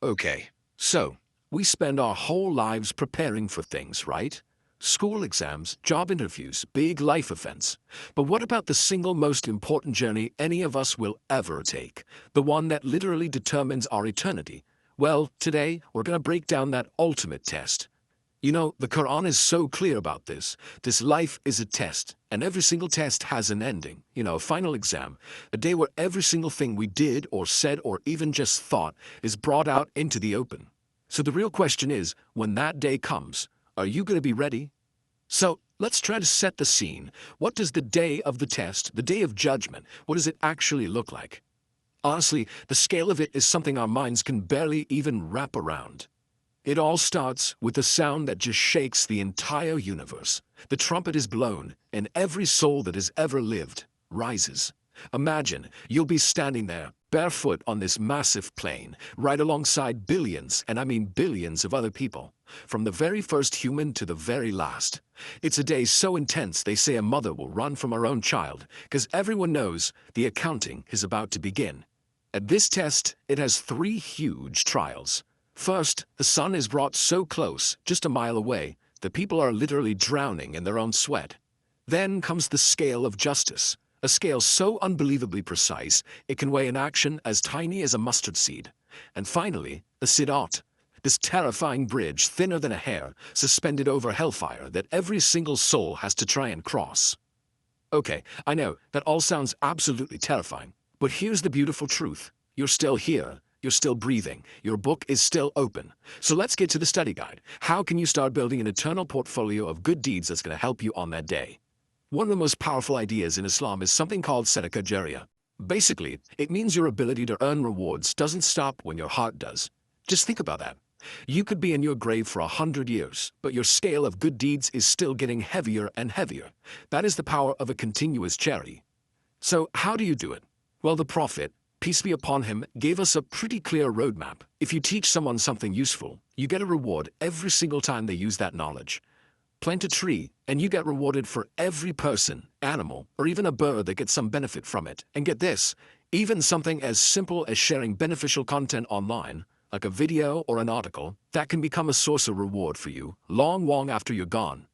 Okay, so we spend our whole lives preparing for things, right? School exams, job interviews, big life events. But what about the single most important journey any of us will ever take? The one that literally determines our eternity? Well, today we're going to break down that ultimate test. You know, the Quran is so clear about this. This life is a test, and every single test has an ending. A final exam. A day where every single thing we did or said or even just thought is brought out into the open. So the real question is, when that day comes, are you going to be ready? So let's try to set the scene. What does the day of the test, the day of judgment, what does it actually look like? Honestly, the scale of it is something our minds can barely even wrap around. It all starts with a sound that just shakes the entire universe. The trumpet is blown, and every soul that has ever lived rises. Imagine you'll be standing there, barefoot on this massive plain, right alongside billions, and I mean billions of other people, from the very first human to the very last. It's a day so intense they say a mother will run from her own child, because everyone knows the accounting is about to begin. At this test, it has three huge trials. First, the sun is brought so close, just a mile away, that people are literally drowning in their own sweat. Then comes the scale of justice, a scale so unbelievably precise it can weigh an action as tiny as a mustard seed. And finally, the Sirat, this terrifying bridge thinner than a hair, suspended over hellfire that every single soul has to try and cross. Okay, I know, that all sounds absolutely terrifying, but here's the beautiful truth. You're still here. You're still breathing. Your book is still open. So let's get to the study guide. How can you start building an eternal portfolio of good deeds that's going to help you on that day? One of the most powerful ideas in Islam is something called Sadaqah Jariyah. Basically, it means your ability to earn rewards doesn't stop when your heart does. Just think about that. You could be in your grave for 100 years, but your scale of good deeds is still getting heavier and heavier. That is the power of a continuous charity. So how do you do it? Well, the Prophet, peace be upon him, gave us a pretty clear roadmap. If you teach someone something useful, you get a reward every single time they use that knowledge. Plant a tree, and you get rewarded for every person, animal, or even a bird that gets some benefit from it. And get this, even something as simple as sharing beneficial content online, like a video or an article, that can become a source of reward for you long after you're gone.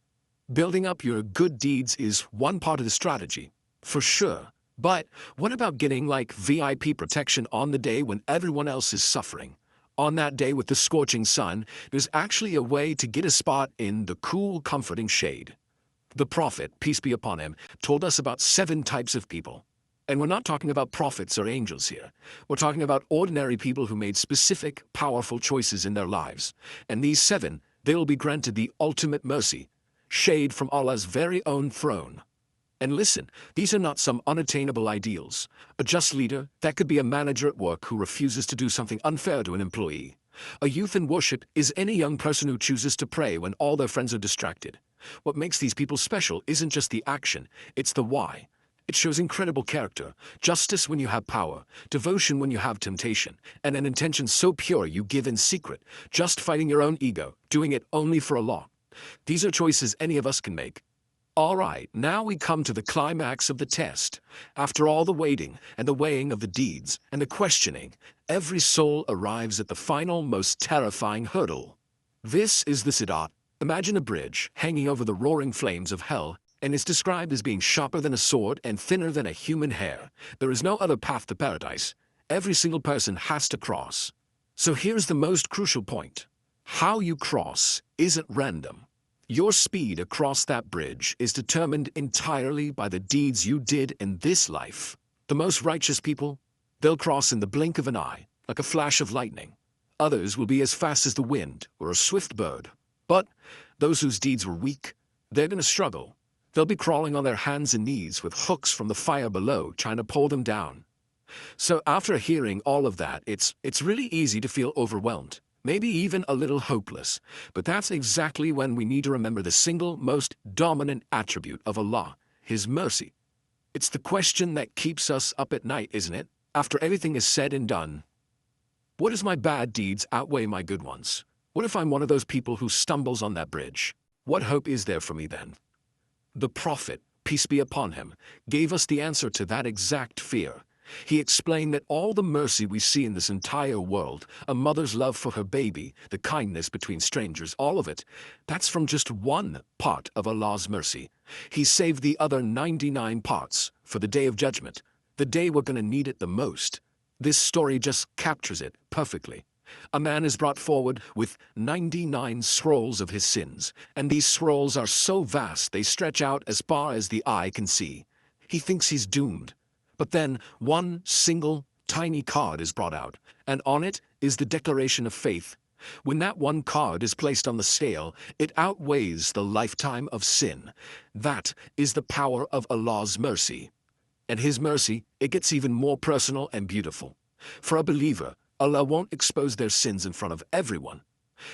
Building up your good deeds is one part of the strategy, for sure. But what about getting like VIP protection on the day when everyone else is suffering? On that day with the scorching sun, there's actually a way to get a spot in the cool, comforting shade. The Prophet, peace be upon him, told us about 7 types of people. And we're not talking about prophets or angels here. We're talking about ordinary people who made specific, powerful choices in their lives. And these 7, they will be granted the ultimate mercy, shade from Allah's very own throne. And listen, these are not some unattainable ideals. A just leader, that could be a manager at work who refuses to do something unfair to an employee. A youth in worship is any young person who chooses to pray when all their friends are distracted. What makes these people special isn't just the action, it's the why. It shows incredible character, justice when you have power, devotion when you have temptation, and an intention so pure you give in secret, just fighting your own ego, doing it only for Allah. These are choices any of us can make. All right, now we come to the climax of the test. After all the waiting and the weighing of the deeds and the questioning, every soul arrives at the final, most terrifying hurdle. This is the Sirat. Imagine a bridge hanging over the roaring flames of hell, and it's described as being sharper than a sword and thinner than a human hair. There is no other path to paradise. Every single person has to cross. So here's the most crucial point. How you cross isn't random. Your speed across that bridge is determined entirely by the deeds you did in this life. The most righteous people, they'll cross in the blink of an eye, like a flash of lightning. Others will be as fast as the wind or a swift bird. But those whose deeds were weak, they're going to struggle. They'll be crawling on their hands and knees with hooks from the fire below trying to pull them down. So after hearing all of that, it's really easy to feel overwhelmed. Maybe even a little hopeless. But that's exactly when we need to remember the single most dominant attribute of Allah, His mercy. It's the question that keeps us up at night, isn't it? After everything is said and done. What if my bad deeds outweigh my good ones? What if I'm one of those people who stumbles on that bridge? What hope is there for me then? The Prophet, peace be upon him, gave us the answer to that exact fear. He explained that all the mercy we see in this entire world, a mother's love for her baby, the kindness between strangers, all of it, that's from just one part of Allah's mercy. He saved the other 99 parts for the day of judgment, the day we're going to need it the most. This story just captures it perfectly. A man is brought forward with 99 scrolls of his sins, and these scrolls are so vast they stretch out as far as the eye can see. He thinks he's doomed. But then one single tiny card is brought out, and on it is the declaration of faith. When that one card is placed on the scale, it outweighs the lifetime of sin. That is the power of Allah's mercy. And His mercy, it gets even more personal and beautiful. For a believer, Allah won't expose their sins in front of everyone.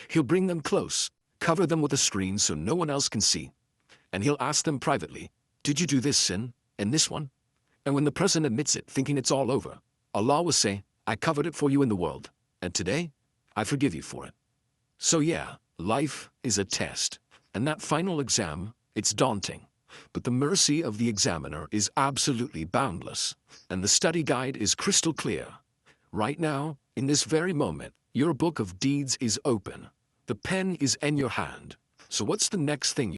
He'll bring them close, cover them with a screen so no one else can see, and He'll ask them privately, "Did you do this sin and this one?" And when the person admits it, thinking it's all over, Allah will say, "I covered it for you in the world, and today, I forgive you for it." So yeah, life is a test, and that final exam, it's daunting. But the mercy of the examiner is absolutely boundless, and the study guide is crystal clear. Right now, in this very moment, your book of deeds is open. The pen is in your hand. So what's the next thing